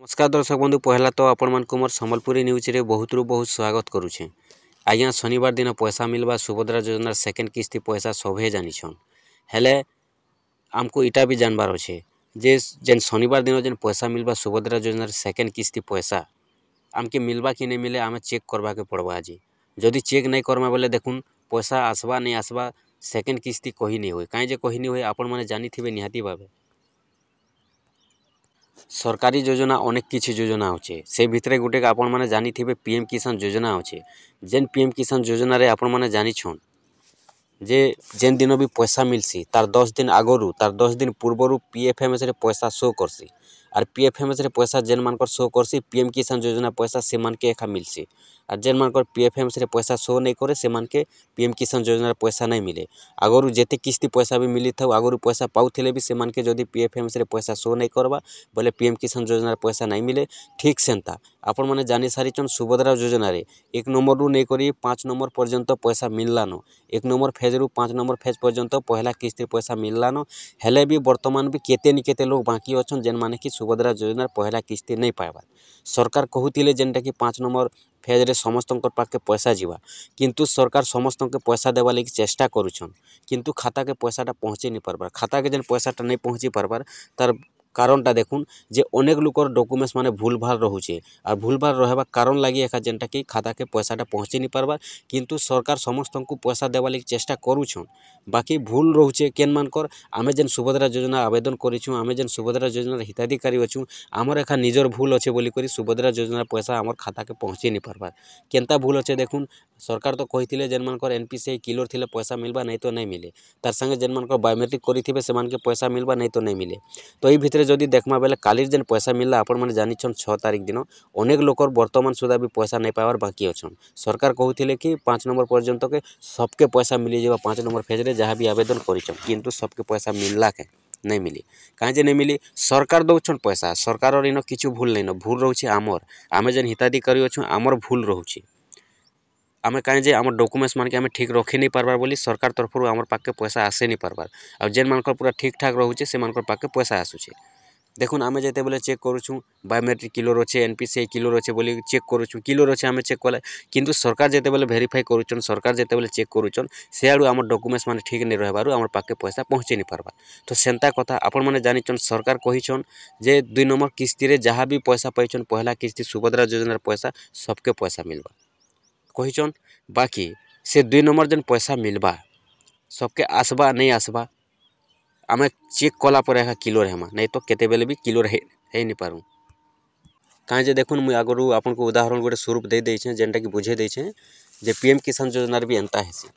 नमस्कार दर्शक बंधु पहला तो आपण मानक मोर संबलपुरी न्यूज रे बहुत रु बहुत स्वागत करुछे। आज्ञा शनिवार दिन पैसा मिलवा सुभद्रा योजना सेकेंड किस्ती पैसा सभे जानी छन हेले आमको इटा भी जानबार अच्छे जे जेन शनिवार दिन जेन पैसा मिलवा सुभद्रा योजना सेकेंड किस्ती पैसा आमके मिलवा कि नहीं मिले आम चेक करवा के पड़वा। आज जदि चेक नहीं करमा बोले देखुन पैसा आसवा नहीं आसवा सेकेंड किस्ती कही नहीं हुए कहीं कही नहीं हुए आपण मैंने जानी थे निहाती भावे सरकारी योजना अनेक किसी योजना अच्छे से भितर गोटे आपण मैंने जानी थे पीएम किसान योजना अच्छे जेन पीएम किसान योजना रे आपण मैंने जानी छन जे जेन दिन भी पैसा मिलसी तार 10 दिन आगरू तार 10 दिन पूर्वर पीएफएमएस रे पैसा शो करसी और पीएफएमएस रे पैसा जेन मानकर शो करसी पीएम किसान योजना पैसा से मान के एका मिलसी और जेन मानकर पीएफएमएस रे पैसा शो नहीं करे से मान के पीएम किसान योजना पैसा नहीं मिले। आगरू जेते किस्ती पैसा भी मिली था आगरू पैसा पाउथिले भी से मान के जदि पीएफएमएस रे पैसा शो नहीं करवा बोले पीएम किसान योजना पैसा नहीं मिले। ठीक सेंता आपण मैंने जानी सारीचन सुभद्रा योजना रे 1 नंबर रु नहीं करी 5 नंबर पर्यंत पैसा मिललान 1 नंबर फेज रु 5 नंबर फेज पर्यंत पहला किस्ती पैसा मिललान हेले भी वर्तमान भी केते नि केते लोग बाकी अच्छन जेन माने कि सुभद्रा योजना पहला किस्ती नहीं पाइबार। सरकार कहूथिले जेनटा कि 5 नंबर फेज रे समस्त पाखे पैसा जीवा किंतु सरकार समस्त के पैसा देवा लगी चेष्टा करुछन किंतु खाता के पैसाटा पहुँची नहीं पारबार खाता के जेन पैसाटा नहीं पहुँची पारबार तार कारणटा देखुन जे अनेक लोकर डॉक्यूमेंट्स माने भूल भाल रहुचे और भूल भाल रहबा कारण लगी एका जेनटा कि खाता के पैसाटा पहुँची नहीं पारबार किंतु सरकार समस्त को पैसा देवा लगी चेष्टा करुछन बाकी भूल रहुचे केन मानकर आमे जेन सुभद्रा योजना आवेदन करिछु आमे जेन सुभद्रा योजना हिताधिकारी अछु आमर एका निजर भूल अच्छे बोली करी सुभद्रा योजना पैसा आमर खाता के पहुँची नहीं पारबार केनता भूल अच्छे देखुन सरकार तो कही जेन मानकर एनपीसीआई किलोर थिले पैसा मिलबा नहीं तो नहीं मिले तार संगे जेन मानकर बायोमेट्रिक करिथिबे से मान के पैसा मिलबा नहीं तो नहीं मिले। तो ये भितर जदि देखमा बेले कालीर जेन पैसा मिलला आपण मैंने जानी 6 तारीख दिन अनेक लोकर वर्तमान सुधा भी पैसा नहीं पावर बाकी अच्छन सरकार कहूथिले कि 5 नंबर पर्यंत के सबके पैसा मिली जावा 5 नंबर फेज रे जहाँ भी आवेदन करिछन किंतु सबके पैसा मिलला के नहीं मिली कहीं जे नहीं मिली सरकार दौन पैसा सरकार इन किछु भूल नहीं न भूल रोचे आमर आमे जेन हिताधिकारी अच्छु आमर भूल रोचे आमे कहीं जे आम डॉक्यूमेंट्स मान के आमे ठीक रखी नहीं पारबार बोली सरकार तरफ आमर पाके पैसा आसे नहीं पारबार और जेन मानकर पूरा ठीक ठाक रोचे से मानकर पाके पैसा आसुचे। देखुन आमे जेते बोले चेक करूछु बायोमेट्रिक किलोर अच्छे एनपीसीआई किलोर अच्छे बोली चेक करूछु किलोर अच्छे आमे चेक कले किंतु सरकार जेते बोले वेरीफाई करूछन सरकार जेते बोले चेक करूछन से आड़ू आम डॉक्यूमेंट्स माने ठीक नहीं रहबारु आमर पाके पैसा पहुँची नहीं पारबा। तो सेंता कथा आपण माने जानिछन सरकार कहिछन जे 2 नंबर किस्ती रे जहाँ भी पैसा पाइछन पहला किस्ती सुभद्रा योजना पैसा सबके पैसा मिलबा कहिछन बाकी से 2 नंबर जेन पैसा मिलबा सबके आसबा नहीं आसबा आमे चेक कला पर एका किलोर हेमा नहीं तो केते बेले भी किलोर है नहीं पारू कहीं जे देखुन मुझे आगरू आपन को उदाहरण गोटे स्वरूप दे देछे जेनटा कि बुझे देछे जे पीएम किसान योजना भी एंता हेसी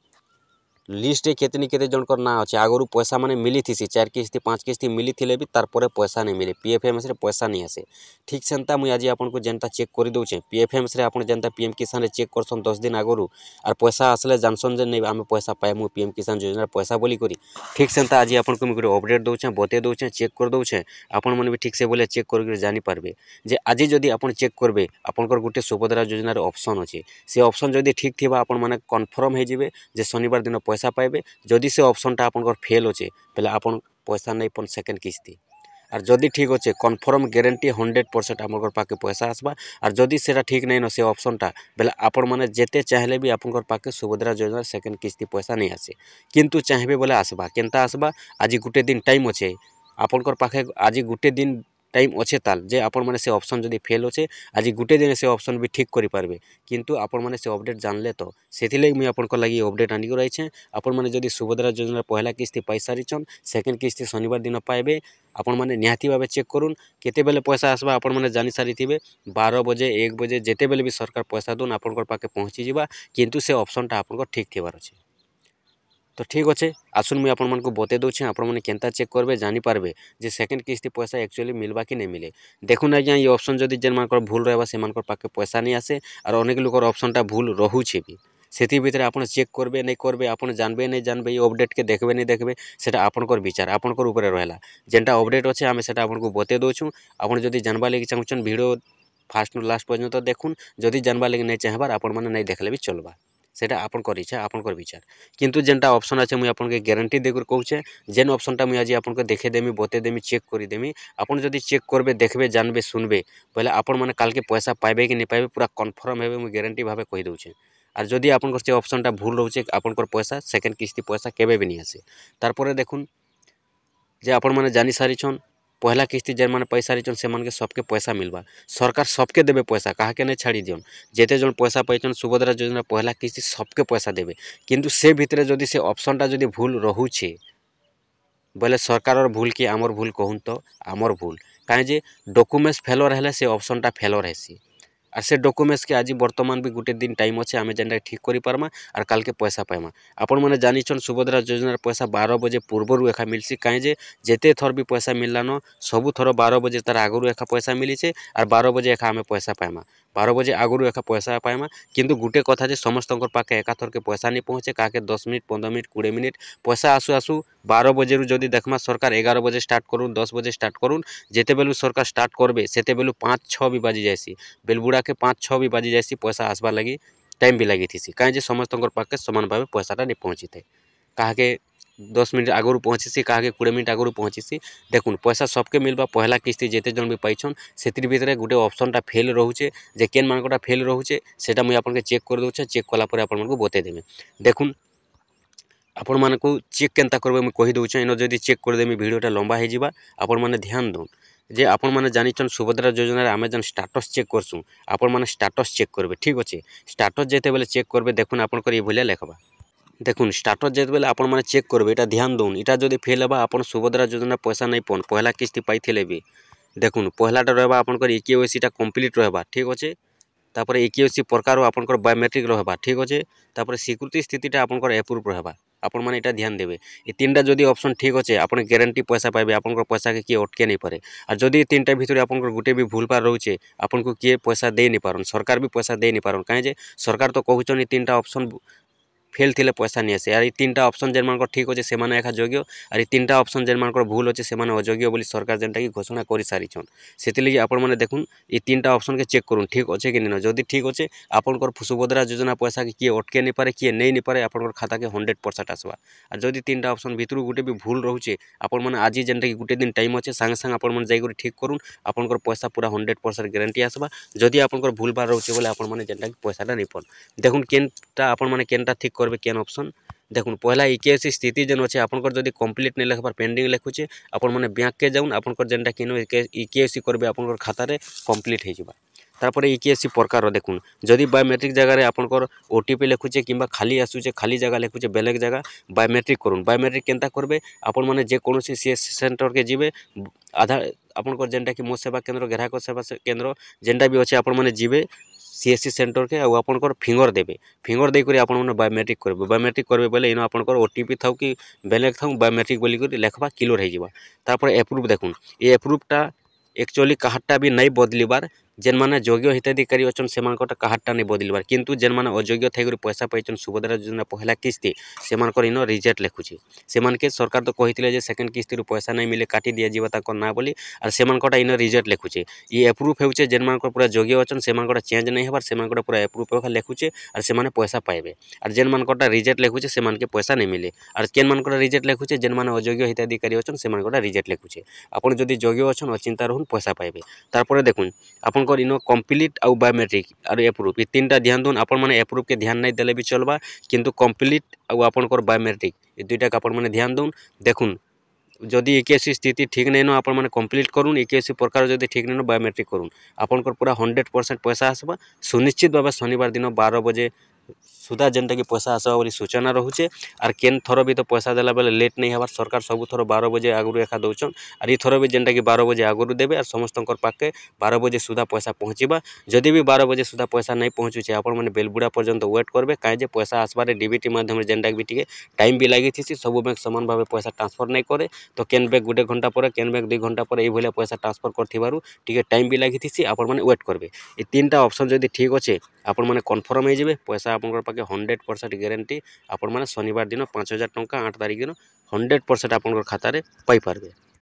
लिस्ट केतनी केते जनकर ना अच्छे आगरू पैसा माने मिली थी 4 किस्ती 5 किस्ती मिली थिले भी तार परे पैसा नहीं मिले पीएफएमएस रे पैसा नहीं आसे। ठीक सेंता मुझे आज आपन को जेनता चेक कर दउछे पीएफएमएस रे आपन जेनता पीएम किसान रे चेक करसन 10 दिन आगरू और पैसा आसले जानसन जे नहीं आमे पैसा पाएमु पीएम किसान योजना पैसा बोली करी। ठीक सेंता आज आपन को मुझे अपडेट दउछे बते दउछे चेक कर दउछे आपन मन भी ठीक से बोले चेक कर जानी पारबे जे आज जदि आपन चेक करबे आपनकर गुटे सुभद्रा योजना रे ऑप्शन अच्छे से ऑप्शन जदि ठीक थिबा आपन माने कन्फर्म हे जिवे जे शनिवार दिन पैसा पाइबे जदि से ऑप्शनटा आपनकर फेल अच्छे पहले आपन पैसा नहीं पन सेकेंड किस्ती और जदि ठीक अच्छे कन्फर्म गारंटी 100% आपनकर पाके पैसा आसबा और जदि सेटा ठीक नहीं न से ऑप्शनटा बेले आपण माने जेते चाहले भी आपनकर पाके सुभद्रा योजना सेकेंड किस्ती पैसा नहीं आसे किंतु चाहबे बोले आसबा केनता आसबा आज गुटे दिन टाइम अच्छे आपनकर पाखे आज गुटे दिन टाइम अच्छे ताल जे आपण माने से ऑप्शन जदि फेल अच्छे आज गुटे दिन से ऑप्शन भी ठीक करि पारबे किंतु आपण माने से अपडेट जानले तो सेथिले मुई आपनकर लागि अपडेट आनी को रहिछे आपण माने जदि सुभद्रा योजना पहला किस्ती पाई सारिछन सेकेंड किस्ती शनिवार दिन पाइबे आपण माने निहाती भावे चेक करूँ केते बेले पैसा आसबा आपण माने जानी सारिथिबे 12 बजे 1 बजे जेते बेले भी सरकार पैसा दोन आपनकर पाके पहुँची जिबा किंतु से ऑप्शनटा आपनकर ठीक थिबार अछि। तो ठीक अच्छे आसुन मुझे आपण को बते दूचे आपण मैंने केनता चेक करबे जानी पारबे जे सेकेंड किस्ती पैसा एक्चुअली मिलबा कि नहीं मिले। देखुन आज्ञा ये ऑप्शन जदि जेन मानकर भूल रहबा से मानकर पाके पैसा नहीं आसे और अनेक लोकर ऑप्शनटा भूल रहुछे भी सेति भितर आपण चेक करबे नहीं करबे आपण जानबे नहीं जानबे ये अपडेट के देखबे नहीं देखबे सेटा आपनकर विचार आपनकर ऊपर रहला जेनटा अपडेट अच्छे आमे सेटा आपण को बते दोछु आपण जदि जानबा लागि चाहुछन वीडियो फास्ट लास्ट पर्यंत देखुन जदि जानबा लागि नहीं चाहबार आपण माने नहीं देखले भी चलबा। সেটা আপনার ইচ্ছা আপনার বিচার। কিন্তু যেটা অপশন আছে মুই আপনাকে গ্যারেন্টি দিয়ে কৌছে, যেন অপশনটা মুই আজ আপনাকে দেখে দেমি বতে দেমি চেক করে দেমি, আপনার যদি চেক করবে দেখবে জানবে শুনবে বলে আপন মানে কালকে পয়সা পাইবে কি নি পাইবে পুরা কনফর্ম হবে মুই গ্যারেন্টি ভাবে কই দউছে। আর যদি আপনার সে অপশনটা ভুল রয়েছে আপনার পয়সা সেকেন্ড কিস্তি পয়সা কেবে বি নি আসে। তারপরে দেখুন যে আপন মানে জানি সারিছন পহলা কিস্তি যে মানে পাই সারিছন সেমানকে সবকে পয়সা মিলবা, সরকার সবকে দেবে পয়সা, কাহাকে নাই ছাড়ি দিয়ন। যেতে জন পয়সা পাইছন সুভদ্রা যোজনা পহলা কিস্তি সবকে পয়সা দেবে, কিন্তু সে ভিতরে যদি সে অপশনটা যদি ভুল রহুছে বলে সরকারর ভুল কি আমর ভুল কহুন তো আমর ভুল, কারণ যে ডকুমেন্টস ফেলর হলে সে অপশনটা ফেলর হেসি। আর সে ডকুমেন্টসকে আজ বর্তমান বি গোটে দিন টাইম আছে আমি যেটা ঠিক করে পারমা আর কালকে পয়সা পাইমা। আপন মানে জানিছন সুভদ্রা যোজনার পয়সা 12 বজে পূর্বরু একা মিলছি, কাই যে যেতে থর বি পয়সা মিললানো সবু থর 12 বজে তার আগরু একা পয়সা মিলিছে আর 12 বজে একা আমি পয়সা পাইমা, 12 বজে আগরু একা পয়সা পাইমা। কিন্তু গোটে কথা যে সমস্তঙ্কর পাখে একাথরকে পয়সা নি পৌঁছে, কাকে 10 মিনিট 15 মিনিট 20 মিনিট পয়সা আসু আসু 12 বজেরু যদি দেখমা সরকার 11 বজে স্টার্ট করুন 10 বজে স্টার্ট করুন, যেতেবেলু সরকার স্টার্ট করবে সেতেবেলু 5-6 বি বাজি যাইছি, বেলবুড়াকে 5-6 বি বাজি যাইছি পয়সা আসবার লাগি টাইম বি লাগিথিছি, কাই যে সমস্তঙ্কর পাখে সমান ভাবে পয়সাটা নি পৌঁছিতে, কাহাকে 10 মিনিট আগরু পৌঁছিছি কাহাকে 20 মিনিট আগরু পৌঁছিছি। দেখুন পয়সা সবকে মিলবা পহলা কিস্তি যেতে জন বি পাইছন সেতির ভিতরে গোটে অপশনটা ফেল রহুছে, যে কেন মানকটা ফেল রহুছে সেটা মুই আপনাকে চেক করে দউছে, চেক কলা পরে আপনাকে বতে দেবে। দেখুন আপন মানকু চেক কেনতা করবে মুই কহি দউছে, এনে যদি চেক করে দেমি ভিডিওটা লম্বা হয়ে যাবা, আপন মানে ধ্যান দউন যে আপন মানে জানিছন সুভদ্রা যোজনার আমি যেন স্টাটস চেক করছু, আপন মানে স্টাটস চেক করবে ঠিক আছে। স্টাটস যেতে বেলে চেক করবে দেখুন আপনার এই ভুলিয়া লেখবা, দেখুন স্টাটস যেতবেলে আপন মানে চেক করবে এটা ধ্যান দউন, এটা যদি ফেল হবা আপন সুভদ্রা যোজনা পয়সা নাই পন পহলা কিস্তি পাইଥିଲେ বি। দেখুন পহলাটা রহবা আপনার ইকেওয়াইসিটা কমপ্লিট রহবা ঠিক আছে, তারপরে ইকেওয়াইসি প্রকারও আপনার বায়োমেট্রিক রহবা ঠিক আছে, তারপরে সিকিউরিটি স্থিতিটা আপনার এপ্রুভ রহবা। আপন মানে এটা ধ্যান দেবে এই তিনটা যদি অপশন ঠিক আছে আপনি গ্যারেন্টি পয়সা পাইবে, আপনার পয়সাকে কিଏ অটকে नहीं পারে। আর যদি এই তিনটা ভিতরে আপনার গোটে বি ভুলভাল রয়েছে আপনার কিଏ পয়সা দেই नहीं পারন, সরকার বি পয়সা দেই नहीं পারন, কাই যে সরকার তো কହୁছন এই তিনটা অপশন ফেল থিলে পয়সা নিয়ে আসে। আর এই তিনটা অপশন যেমানকর ঠিক আছে সেমানে একা যোগ্য, আর এই তিনটা অপশন যেমানকর ভুল আছে সেমানে অযোগ্য বলে সরকার যেটাকি ঘোষণা করে সারিছন। সেতিলাগি আপন মানে দেখুন এই তিনটা অপশনকে চেক করুন ঠিক আছে কি না, যদি ঠিক আছে আপনার সুভদ্রা যোজনা পয়সাকে কিଏ অটকে नहीं পারে কিଏ নেই नहीं পারে আপনার খাতাকে 100% আসবা। আর যদি তিনটা অপশন ভিতরু গোটে বি ভুল রহুছে আপন মানে আজ যেটাকি গোটে দিন টাইম আছে সাଙ୍ଗে সাଙ୍ଗে আপন মানে যাই করে ঠিক করুন, আপনার পয়সা পুরা 100% গ্যারেন্টি আসবা। যদি আপনার ভুল ভাল রহুছে বলে আপন মানে যেটাকি পয়সাটা नहीं পান। দেখুন কেনটা আপন মানে কেনটা ঠিক করবে কেন অপশন, দেখুন পহলা ইকেওয়াইসি স্থিতি যেন আছে আপনার যদি কমপ্লিট नहीं লেখবার পেন্ডিং লেখুছে আপন মানে ব্যাঙ্ককে যাউন আপনার যেটা কেন ইকেওয়াইসি করবে আপনার খাতারে কমপ্লিট হয়ে যাবা। তারপরে ইকেওয়াইসি প্রকার দেখুন যদি বায়োমেট্রিক জায়গায় আপনার ওটিপি লেখুছে কিংবা খালি আসুছে খালি জায়গা লেখুছে বেলেগ জায়গা বায়োমেট্রিক করুন। বায়োমেট্রিক কেনতা করবে আপন মানে যেকোনসি সিএসসি সেন্টরকে যাবে আধার আপনার যেটা কি ମୋ সেবা কেন্দ্র গ্রাহক সেবা কেন্দ্র যেটা বি আছে আপন মানে যাবে সিএসসি সেন্টরকে আর আপনার ফিঙ্গর দেবে, ফিঙ্গর ଦେଇକରି আপন মানে বায়োমেଟ୍ରିକ୍ করবে, বায়োমেଟ୍ରିକ୍ করবে বেলে ইনো আপনার ওটিপি থাও কি বেলেগ থাও বায়োমেଟ୍ରିକ୍ বলিକରି লেখবা ক্লিयर হয়ে যাবা। তারপরে এপ্রুভ দেখুন এই এপ্রুভটা একচুয়ালি কাহারটা বি নাই বদলিবার, যেন মানে যোগ্য হিতাধিকারী অছন সেমানকটা কাহারটা নাই বদলিবার, কিন্তু যেন মানে অযোগ্য থাইকরি পয়সা পাইছন সুভদ্রা যোজনা পহলা কিস্তি সেমানকর ইনো রিজেক্ট লেখুছে। সেমানকে সরকার তো কহিଥିଲେ যে সেকেন্ড কিস্তিরু পয়সা নাই মিলে কাটি দিয়াଯିବ তাঙ্কর না বলি, আর সেমানকটা ইনো রিজেক্ট লেখুছে। ই এপ্রুভ হেউছে যেন মানকর পুরা যোগ্য অছন সেমানকটা চেঞ্জ নাই হবার, সেমানকটা পুরা এপ্রুভ এখা লেখুছে আর সেমানে পয়সা পাইবে। আর যেন মানকটা রিজেক্ট লেখুছে সেমানকে পয়সা নাই মিলে, আর কেন মানকটা রিজেক্ট লেখুছে যেন মানে অযোগ্য হিতাধিকারী অছন সেমানকটা রিজেক্ট লেখুছে। আপন যদি যোগ্য অছন অচিন্তা রহুন পয়সা পাইবে। তারপরে দেখুন আপনার ইনো কমপ্লিট আউ বায়োমেট্রিক আর এপ্রুভ এই তিনটা ধ্যান দিন, আপন মানে এপ্রুভ কে ধ্যান নাই দেলে বি চলবা, কিন্তু কমপ্লিট আউ আপনার বায়োমেট্রিক এই দুইটাকে আপন মানে ধ্যান দিন। দেখুন যদি ইকেওয়াইসি স্থিতি ঠিক নেই আপন মানে কমপ্লিট করুন, ইকেওয়াইসি প্রকার যদি ঠিক নেই বায়োমেট্রিক করুন, আপনার পুরা 100% পয়সা আসবা। সুনিশ্চিত ভাবে শনিবার দিন 12 বজে সুদ্ধা যেনটা কি পয়সা আসবা বলে সূচনা রহুছে। আর কেন থর বি তো পয়সা দেলা বেলে লেট नहीं হবার, সরকার সবু থর 12 বজে আগরু একা দউছন, আর ই থর বি যেনটা কি 12 বজে আগরু দেবে আর সমস্তঙ্কর পাখে 12 বজে সুদ্ধা পয়সা পৌঁছিবা। যদি বি 12 বজে সুদ্ধা পয়সা নাই পৌঁছুছে আপন মানে বেলবুড়া পর্যন্ত ওয়েট করবে, কাই যে পয়সা আসবারে ডিবিটি মাধ্যমে যেনটা বি টিকে টাইম বি লাগিথিছি, সবু ব্যাঙ্ক সমান ভাবে পয়সা ট্রান্সফর নাই করে, তো কেন ব্যাঙ্ক গোটে ঘন্টা পরে কেন ব্যাঙ্ক 2 ঘন্টা পরে এইভাবে পয়সা ট্রান্সফর করথিবারু টিকে টাইম বি লাগিথিছি আপন মানে ওয়েট করবে। এই তিনটা অপশন যদি ঠিক আছে আপন মানে কনফর্ম হয়ে যাবে পয়সা আপনার পাখে 100% গ্যারেন্টি। আপন মানে শনিবার দিন 5000 টঙ্কা 8 তারিখ দিন 100% আপনার খাতারে পাই পারবে।